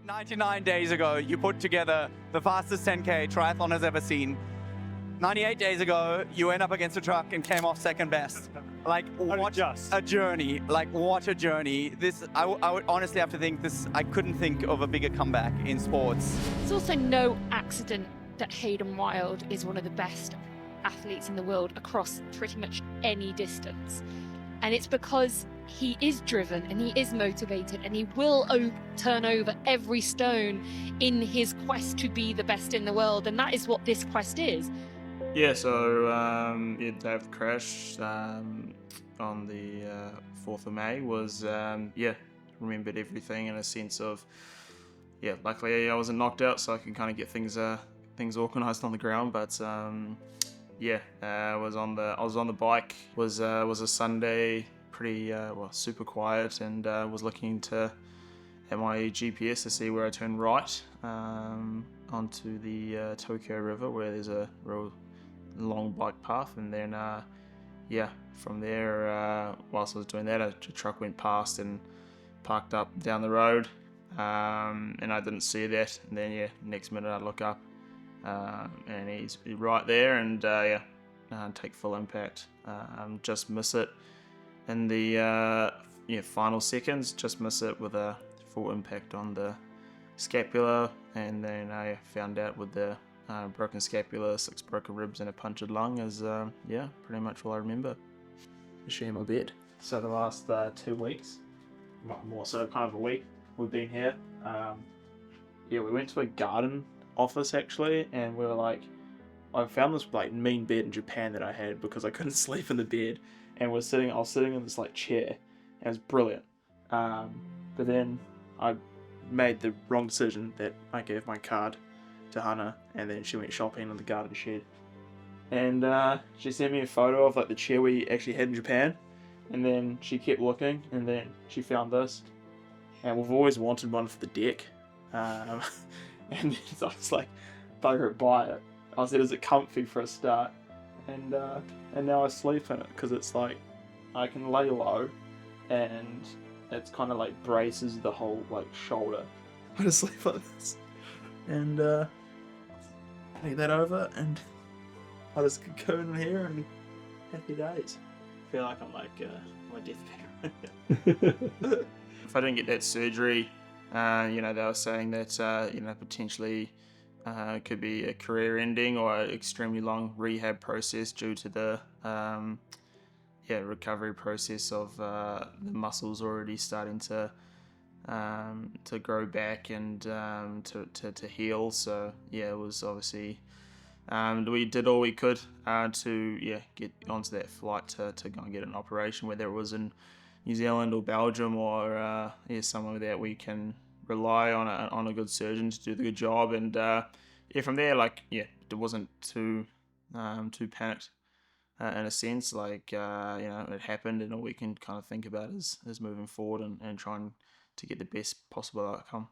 99 days ago, you put together the fastest 10K triathlon has ever seen. 98 days ago, you went up against a truck and came off second best. Like, what a journey. Like, what a journey. I would honestly have to think I couldn't think of a bigger comeback in sports. It's also no accident that Hayden Wilde is one of the best athletes in the world across pretty much any distance. And it's because he is driven and he is motivated and he will turn over every stone in his quest to be the best in the world. And that is what this quest is. Yeah, so the day of the crash on the 4th of May was, remembered everything in a sense of, luckily I wasn't knocked out, so I can kind of get things organised on the ground. But I was on the bike. Was a Sunday, pretty super quiet, and was looking at my GPS to see where I turned right onto the Tokyo River, where there's a real long bike path, and then from there, whilst I was doing that, a truck went past and parked up down the road, and I didn't see that, and then next minute I look up, and he's right there, and take full impact, just miss it in the final seconds, just miss it with a full impact on the scapula, and then I found out with the broken scapula, 6 broken ribs and a punctured lung is pretty much all I remember. Share my bed. So the last 2 weeks, more so kind of a week, we've been here. We went to a garden office actually, and we were like, I found this like mean bed in Japan that I had because I couldn't sleep in the bed, and I was sitting in this like chair, and it was brilliant. But then I made the wrong decision that I gave my card to Hannah, and then she went shopping in the garden shed, and she sent me a photo of like the chair we actually had in Japan, and then she kept looking, and then she found this, and we've always wanted one for the deck, and then I was like, bugger it, buy it. I said, is it comfy for a start? And now I sleep in it because it's like I can lay low, and it's kind of like braces the whole like shoulder. I just sleep like this, and take that over, and I just cocoon in here, and happy days. I feel like I'm like my deathbed. If I didn't get that surgery, they were saying that potentially could be a career ending or an extremely long rehab process due to the recovery process of the muscles already starting to grow back and to heal. So it was obviously we did all we could to get onto that flight to go and get an operation, whether it was in New Zealand or Belgium or somewhere that we can rely on a good surgeon to do the good job. And from there, it wasn't too panicked in a sense. It happened, and all we can kind of think about is moving forward and trying to get the best possible outcome.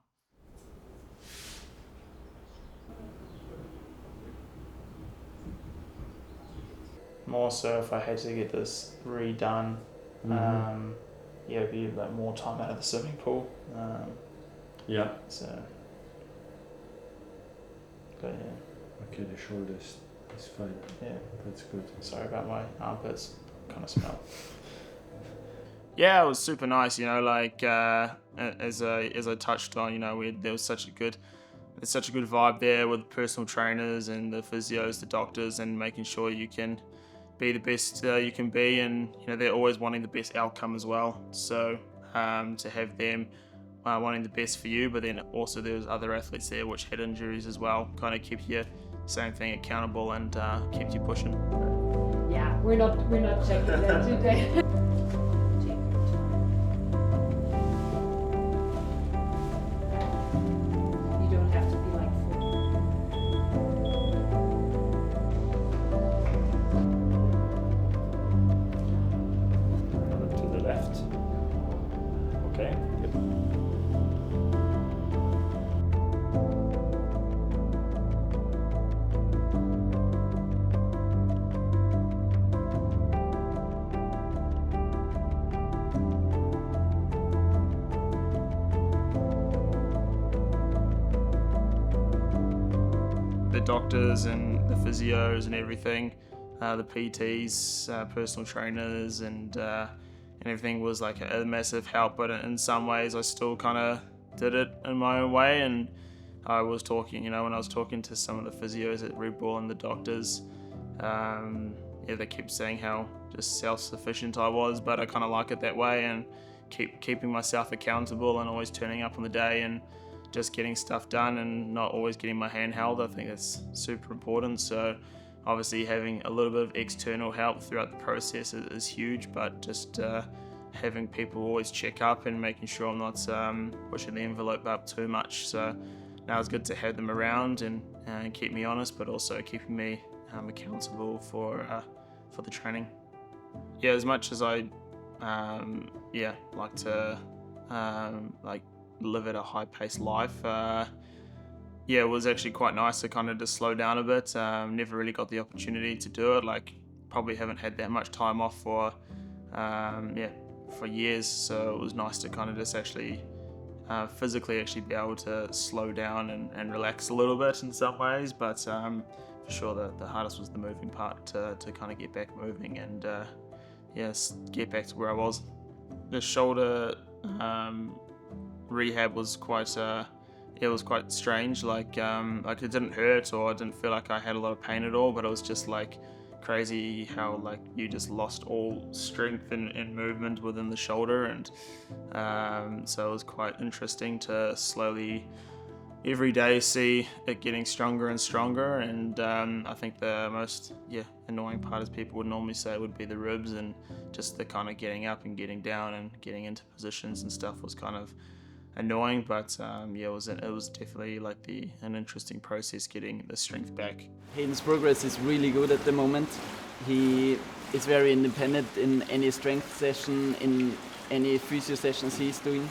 More so if I had to get this redone, it'd be like more time out of the swimming pool. So, but Okay, the shoulder is fine. Yeah, that's good. Sorry about my armpits, kind of smell. Yeah, it was super nice. As I touched on, there was such a good vibe there with personal trainers and the physios, the doctors, and making sure you can be the best you can be, and they're always wanting the best outcome as well. So to have them wanting the best for you, but then also there was other athletes there which had injuries as well, kind of kept you same thing accountable and kept you pushing. Yeah, we're not checking that today. You don't have to be like To the left. Okay. Yep. doctors and the physios and everything, the PTs, personal trainers, and everything was like a massive help. But in some ways, I still kind of did it in my own way. And I was talking, when I was talking to some of the physios at Red Bull and the doctors, they kept saying how just self-sufficient I was, but I kind of like it that way, and keeping myself accountable and always turning up on the day and just getting stuff done and not always getting my hand held. I think that's super important. So obviously having a little bit of external help throughout the process is huge, but just having people always check up and making sure I'm not pushing the envelope up too much. So now it's good to have them around and keep me honest, but also keeping me accountable for the training. Yeah, as much as I like to live at a high-paced life, it was actually quite nice to kind of just slow down a bit. Never really got the opportunity to do it. Probably haven't had that much time off for years, so it was nice to kind of just actually physically actually be able to slow down and relax a little bit in some ways. But for sure the hardest was the moving part, to kind of get back moving and get back to where I was. The shoulder rehab was quite strange. Like it didn't hurt, or I didn't feel like I had a lot of pain at all, but it was just crazy how you just lost all strength and movement within the shoulder. And so it was quite interesting to slowly every day see it getting stronger and stronger. And I think the most annoying part, as people would normally say, would be the ribs, and just the kind of getting up and getting down and getting into positions and stuff was kind of annoying. But it was definitely an interesting process getting the strength back. Hayden's progress is really good at the moment. He is very independent in any strength session, in any physio sessions he's doing,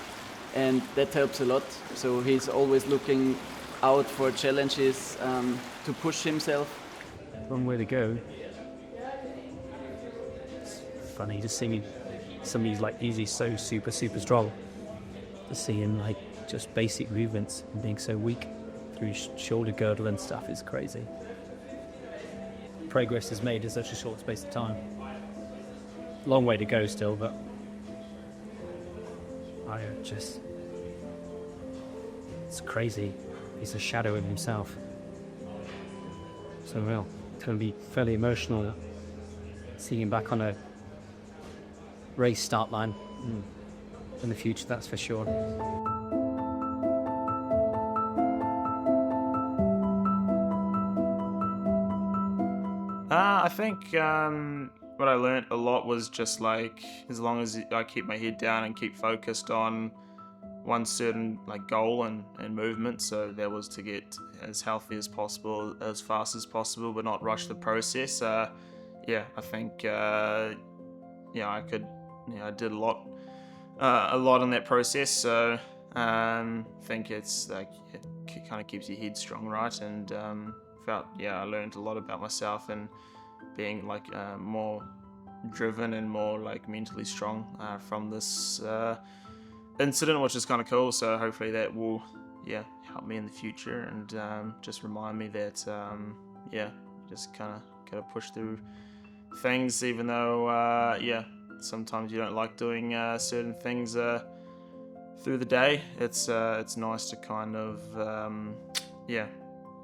and that helps a lot. So he's always looking out for challenges to push himself. Long way to go. It's funny to see somebody's usually so super strong, to see him just basic movements and being so weak through shoulder girdle and stuff is crazy. Progress is made in such a short space of time. Long way to go still, but it's crazy. He's a shadow of himself. So real. It's going to be fairly emotional seeing him back on a race start line in the future, that's for sure. I think what I learned a lot was just as long as I keep my head down and keep focused on one certain goal and movement, so that was to get as healthy as possible, as fast as possible, but not rush the process. I think I did a lot in that process. So I think it's it kind of keeps your head strong, right? And I learned a lot about myself and being more driven and more mentally strong from this incident, which is kind of cool. So hopefully that will help me in the future, and just remind me that just kind of gotta push through things, even though sometimes you don't like doing certain things through the day. It's nice to kind of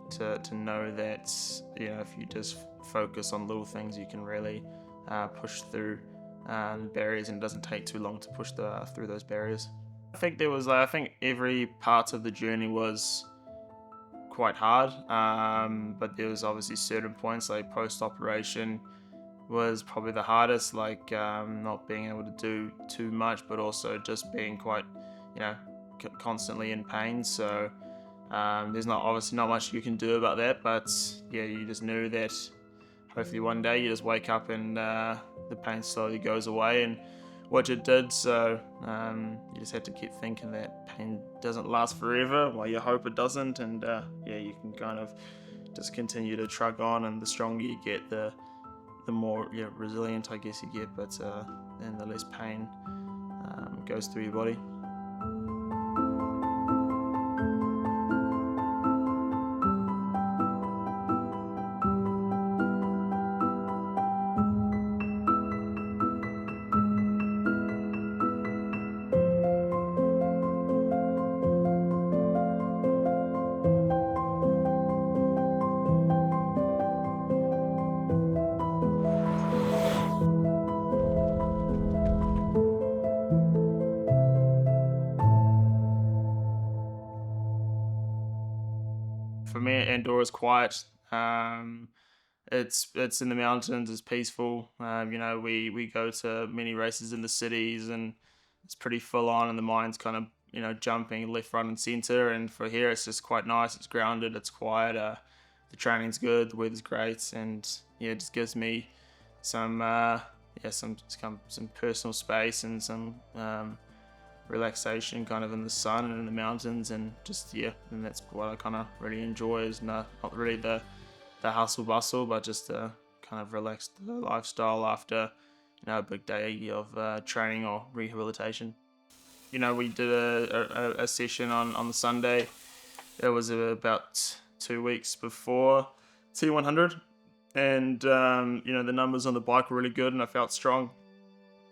to know that if you just focus on little things, you can really push through barriers, and it doesn't take too long to push through those barriers. I think there was I think every part of the journey was quite hard, but there was obviously certain points, post-operation was probably the hardest, not being able to do too much, but also just being quite constantly in pain. So there's obviously not much you can do about that, but you just knew that hopefully one day you just wake up and the pain slowly goes away, and which it did. So you just had to keep thinking that pain doesn't last forever. Well, you hope it doesn't, and you can kind of just continue to trudge on, and the stronger you get, the more resilient I guess you get, but then the less pain goes through your body. for me, Andorra's quiet. It's in the mountains. It's peaceful. We go to many races in the cities, and it's pretty full on, and the mind's kind of jumping left, right, and center. And for here, it's just quite nice. It's grounded. It's quiet. The training's good. The weather's great, and it just gives me some personal space and some relaxation kind of in the sun and in the mountains, and and that's what I kind of really enjoy, is not really the hustle bustle, but just a kind of relaxed lifestyle after a big day of training or rehabilitation. We did a session on the Sunday. It was about 2 weeks before T100, and the numbers on the bike were really good, and I felt strong.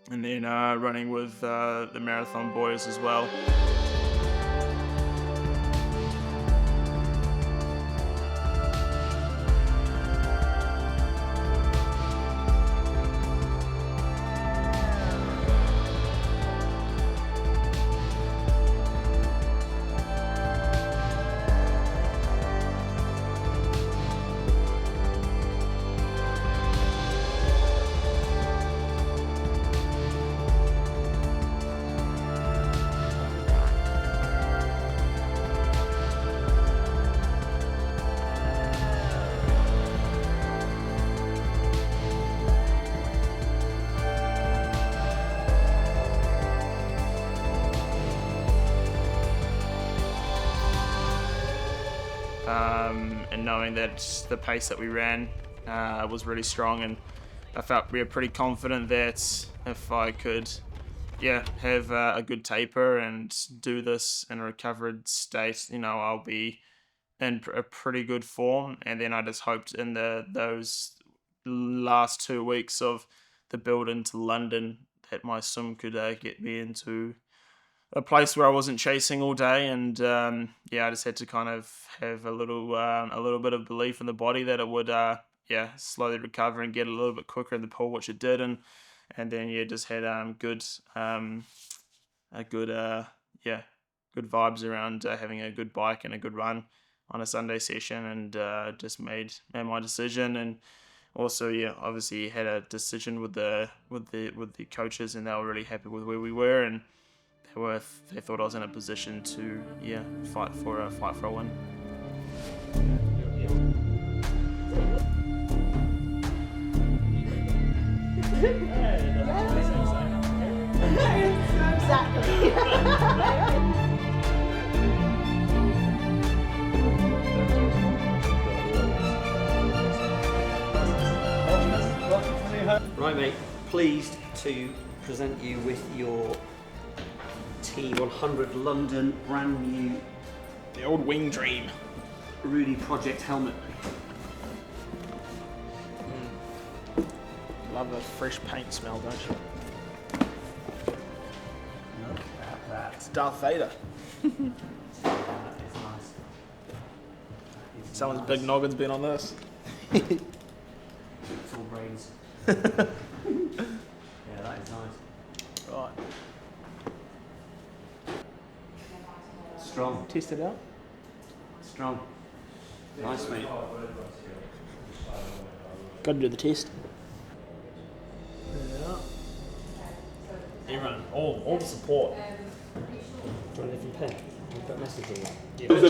And then running with the marathon boys as well. And knowing that the pace that we ran was really strong, and I felt we were pretty confident that if I could have a good taper and do this in a recovered state, I'll be in a pretty good form. And then I just hoped in those last 2 weeks of the build into London that my swim could get me into a place where I wasn't chasing all day, and I just had to kind of have a little bit of belief in the body that it would slowly recover and get a little bit quicker in the pool, which it did, and then just had good vibes around having a good bike and a good run on a Sunday session, and just made my decision. And also obviously had a decision with the coaches, and they were really happy with where we were, and they thought I was in a position to fight for a win. Exactly. Right, mate, pleased to present you with your T100 London brand new, The old wing dream. Rudy Project helmet. Love the fresh paint smell, don't you? Look at that. It's Darth Vader. That is nice. Someone's big noggin's been on this. It's all brains. Yeah, that is nice. Right. Strong. Test it out. Strong. Nice, mate. Got to do the test. Yeah. Everyone, all the support. Do you want a different pen? I'll put a message in there. Yeah, because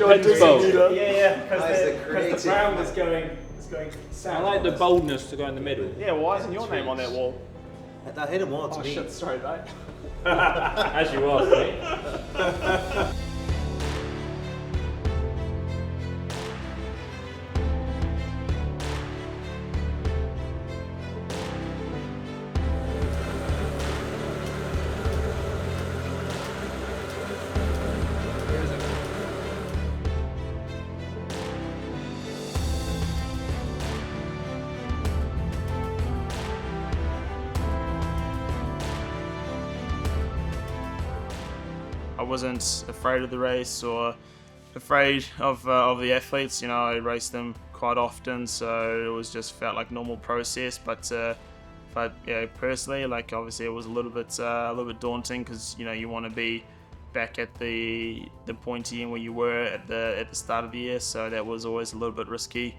the brown is going south. I like the boldness to go in the middle. Yeah, well, why isn't your name on that wall? That hit him once. Oh shit, sorry, mate. As you are, mate. I wasn't afraid of the race or afraid of the athletes. I raced them quite often, so it was just felt like normal process. But personally, like obviously, it was a little bit daunting because you want to be back at the pointy end where you were at the start of the year, so that was always a little bit risky.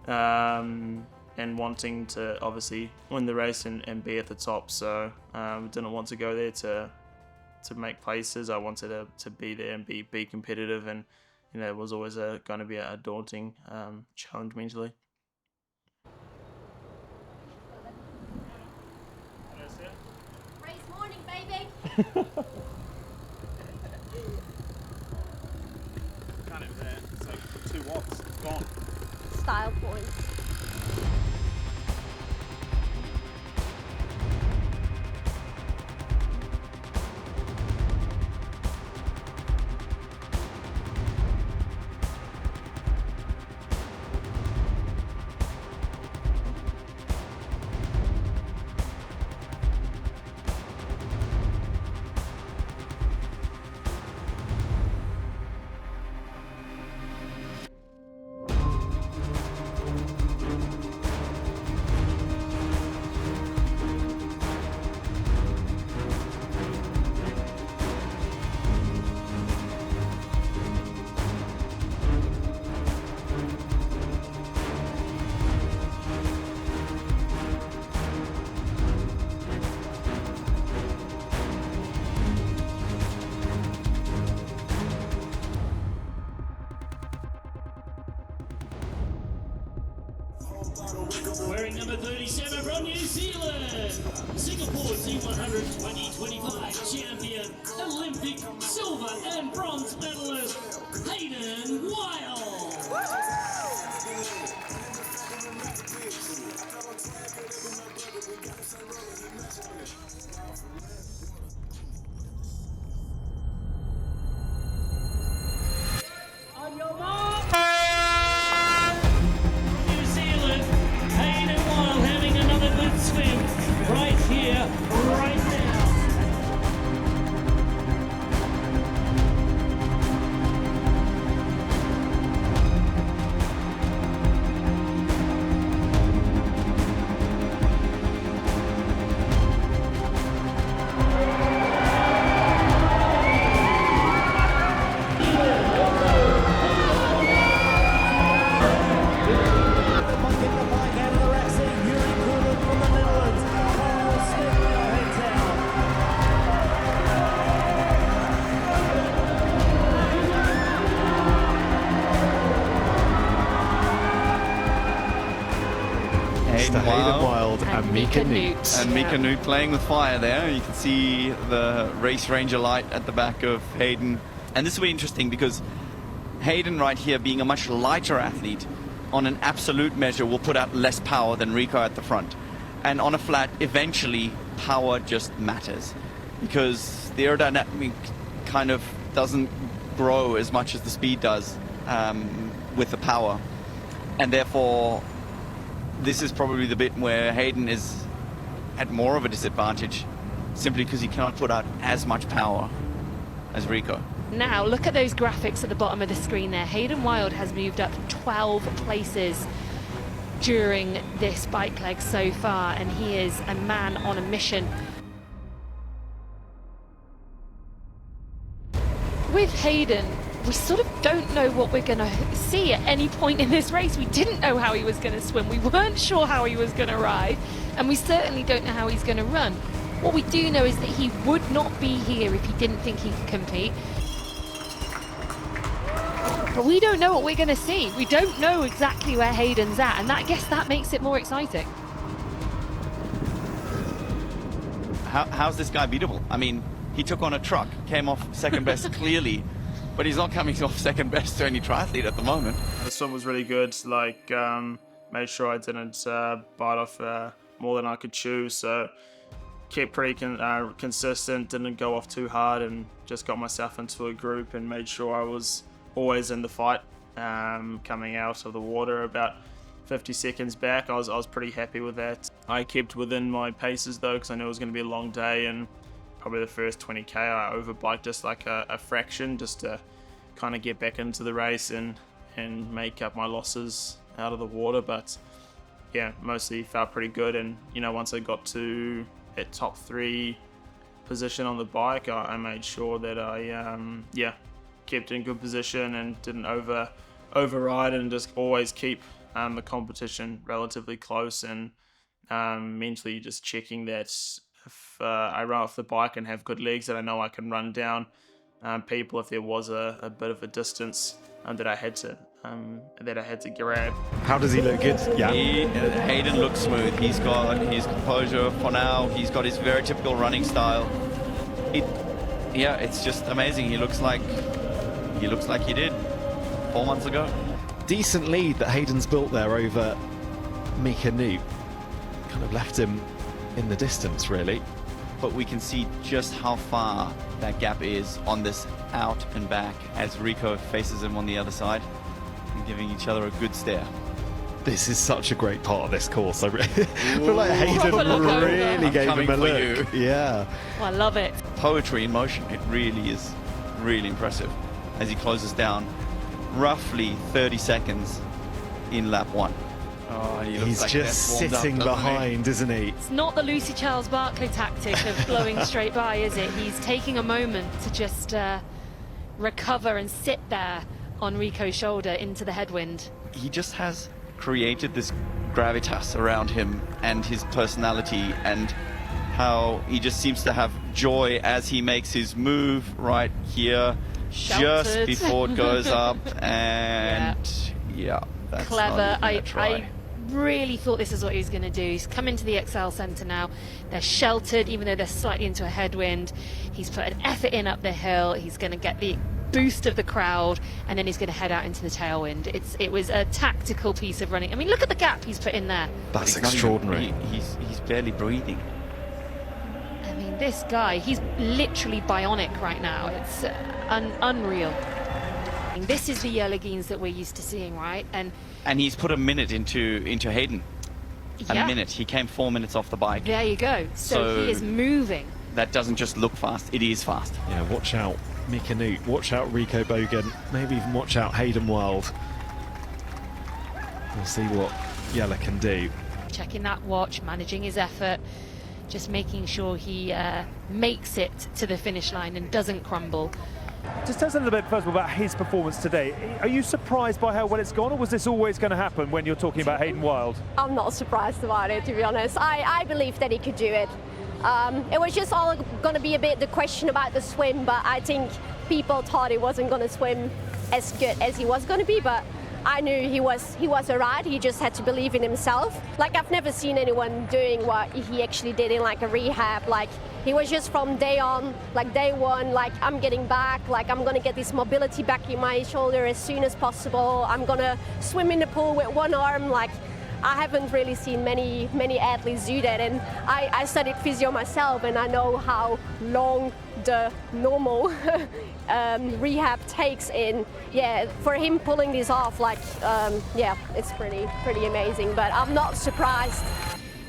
And wanting to obviously win the race and be at the top, so didn't want to go there to make places. I wanted to be there and be competitive, and it was always going to be a daunting challenge mentally. Race morning, baby. Done it there. It's like 2 watts. It's gone. Style points. Wearing number 37 from New Zealand, Singapore T100 2025 champion, Olympic silver and bronze medalist, Hayden Wilde. On your mark! New Zealand, Hayden Wilde having another good swim right here, right now. Hayden Wilde and Mika Newt. And Mika Newt playing with fire there. You can see the race ranger light at the back of Hayden. And this will be interesting because Hayden right here, being a much lighter athlete, on an absolute measure will put out less power than Rico at the front. And on a flat, eventually, power just matters. Because the aerodynamic kind of doesn't grow as much as the speed does with the power. And therefore, this is probably the bit where Hayden is at more of a disadvantage, simply because he cannot put out as much power as Rico. Now, look at those graphics at the bottom of the screen there. Hayden Wilde has moved up 12 places during this bike leg so far, and he is a man on a mission. With Hayden, we sort of don't know what we're going to see at any point in this race. We didn't know how he was going to swim. We weren't sure how he was going to ride, and we certainly don't know how he's going to run. What we do know is that he would not be here if he didn't think he could compete. But we don't know what we're going to see. We don't know exactly where Hayden's at, and I guess that makes it more exciting. How's this guy beatable? I mean, he took on a truck, came off second best clearly, but he's not coming off second best to any triathlete at the moment. The swim was really good. Like, made sure I didn't bite off more than I could chew. So, kept pretty consistent. Didn't go off too hard, and just got myself into a group and made sure I was always in the fight. Coming out of the water about 50 seconds back, I was pretty happy with that. I kept within my paces though, because I knew it was going to be a long day, and probably the first 20k I overbiked just like a fraction, just to kind of get back into the race and make up my losses out of the water. But yeah, mostly felt pretty good, and once I got to at top 3 position on the bike, I made sure that I kept in good position and didn't override, and just always keep the competition relatively close, and mentally just checking that if I run off the bike and have good legs, that I know I can run down people if there was a bit of a distance that I had to grab. How does he look? Good? Yeah. Hayden looks smooth. He's got his composure for now. He's got his very typical running style. It's just amazing. He looks like he did 4 months ago. Decent lead that Hayden's built there over Mika Newt. Kind of left him in the distance, really. But we can see just how far that gap is on this out and back as Rico faces him on the other side and giving each other a good stare. This is such a great part of this course. I feel like Hayden really gave him a look. Yeah. Oh, I love it. Poetry in motion. It really is really impressive as he closes down roughly 30 seconds in lap 1. Oh, he's like just sitting behind, isn't he? It's not the Lucy Charles Barkley tactic of blowing straight by, is it? He's taking a moment to just recover and sit there on Rico's shoulder into the headwind. He just has created this gravitas around him and his personality, and how he just seems to have joy as he makes his move right here, Sheltered. just before it goes up. And that's clever. I really thought this is what he was going to do. He's come into the Excel Centre now. They're sheltered, even though they're slightly into a headwind. He's put an effort in up the hill. He's going to get the boost of the crowd, and then he's going to head out into the tailwind. It was a tactical piece of running. I mean, look at the gap he's put in there. That's extraordinary. He's barely breathing. I mean, this guy, he's literally bionic right now. It's unreal. This is the Jurlegeens that we're used to seeing, right? And he's put a minute into Hayden. Yeah. A minute. He came 4 minutes off the bike. There you go. So he is moving. That doesn't just look fast, it is fast. Yeah, watch out Mika Newt, watch out Rico Bogan, maybe even watch out Hayden Wilde. We'll see what Jelle can do. Checking that watch, managing his effort, just making sure he makes it to the finish line and doesn't crumble. Just tell us a little bit, first of all, about his performance today. Are you surprised by how well it's gone, or was this always going to happen when you're talking about Hayden Wilde? I'm not surprised about it, to be honest. I believe that he could do it. It was just all going to be a bit the question about the swim, but I think people thought he wasn't going to swim as good as he was going to be, but I knew he was alright. He just had to believe in himself. Like, I've never seen anyone doing what he actually did in like a rehab. Like, he was just from day on, like day one, like, I'm getting back, like, I'm gonna get this mobility back in my shoulder as soon as possible. I'm gonna swim in the pool with one arm. Like, I haven't really seen many athletes do that, and I studied physio myself, and I know how long the normal rehab takes in. Yeah, for him pulling this off, like, it's pretty amazing, but I'm not surprised.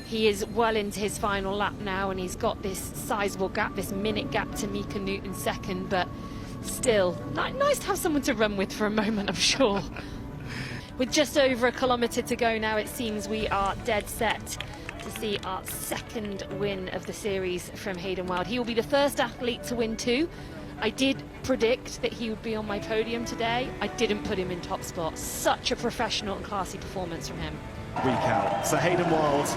He is well into his final lap now, and he's got this sizable gap, this minute gap to Mika Newt in second, but still, nice to have someone to run with for a moment, I'm sure. With just over a kilometre to go now, it seems we are dead set to see our second win of the series from Hayden Wilde. He will be the first athlete to win 2. I did predict that he would be on my podium today. I didn't put him in top spot. Such a professional and classy performance from him. Week out. So Hayden Wilde,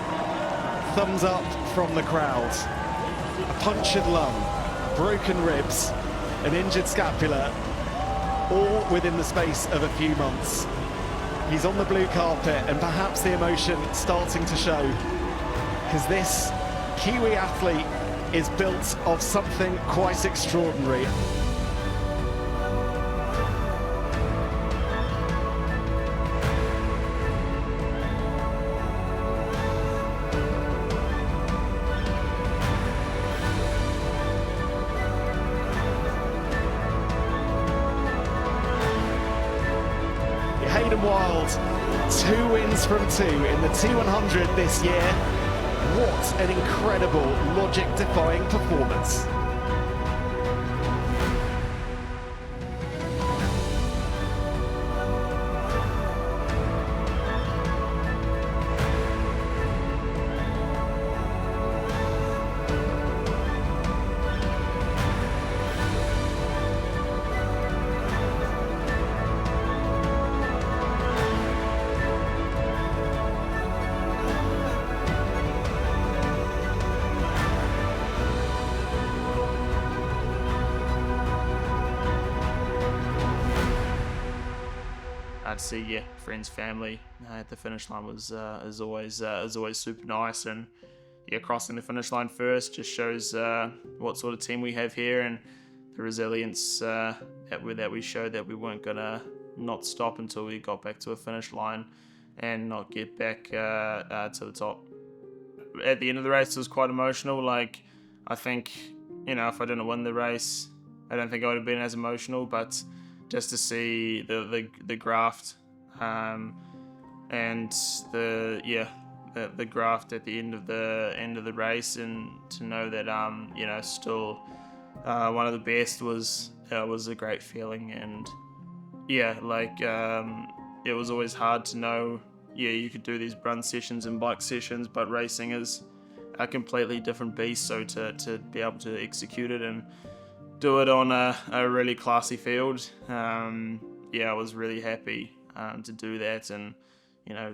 thumbs up from the crowd. A punctured lung, broken ribs, an injured scapula, all within the space of a few months. He's on the blue carpet, and perhaps the emotion starting to show, because this Kiwi athlete is built of something quite extraordinary. Hayden Wilde, 2 wins from 2 in the T100 this year. What an incredible, logic-defying performance. to see friends, family at the finish line is always super nice. And crossing the finish line first just shows what sort of team we have here and the resilience that we showed, that we weren't gonna not stop until we got back to a finish line and not get back to the top. At the end of the race, it was quite emotional. Like, I think, if I didn't win the race, I don't think I would have been as emotional, but just to see the graft and the graft at the end of the race, and to know that still one of the best was a great feeling. And it was always hard to know you could do these run sessions and bike sessions, but racing is a completely different beast. So to be able to execute it and do it on a really classy field, I was really happy to do that. And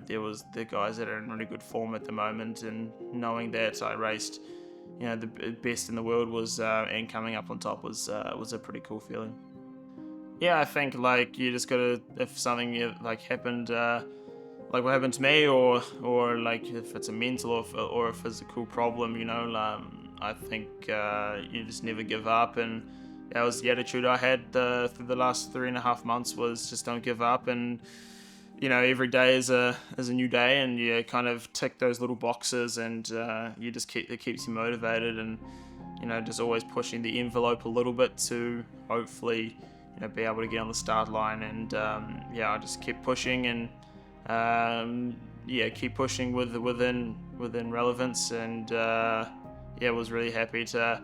there was the guys that are in really good form at the moment, and knowing that I raced the best in the world was and coming up on top was a pretty cool feeling. I think you just gotta, if something happened like what happened to me, or if it's a mental or a physical problem, I think you just never give up. And that was the attitude I had through the last 3.5 months, was just don't give up. And every day is a new day, and you kind of tick those little boxes, and it keeps you motivated, and just always pushing the envelope a little bit to hopefully be able to get on the start line. And I just kept pushing, and keep pushing within relevance, and was really happy to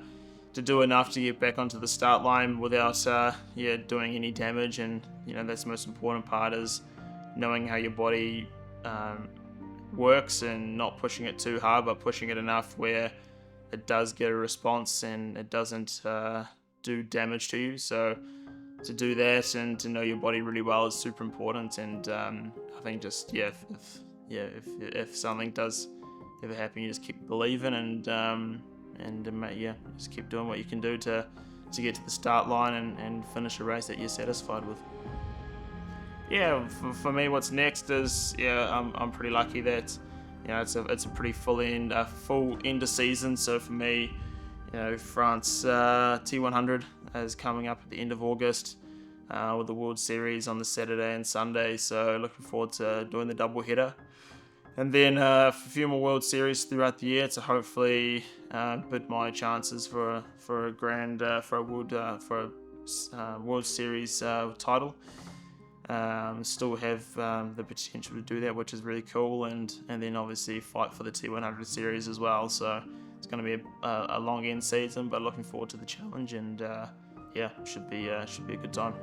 do enough to get back onto the start line without doing any damage. And that's the most important part, is knowing how your body works, and not pushing it too hard, but pushing it enough where it does get a response and it doesn't do damage to you. So to do that and to know your body really well is super important. And I think just if something does ever happen, you just keep believing, and just keep doing what you can do to get to the start line and finish a race that you're satisfied with. For me, what's next is I'm pretty lucky that it's a pretty full end of season. So for me, France T100 is coming up at the end of August with the World Series on the Saturday and Sunday. So looking forward to doing the double header, and then a few more World Series throughout the year to hopefully bid my chances for a World Series title. Still have the potential to do that, which is really cool, and then obviously fight for the T100 series as well. So it's going to be a long end season, but looking forward to the challenge, and should be a good time.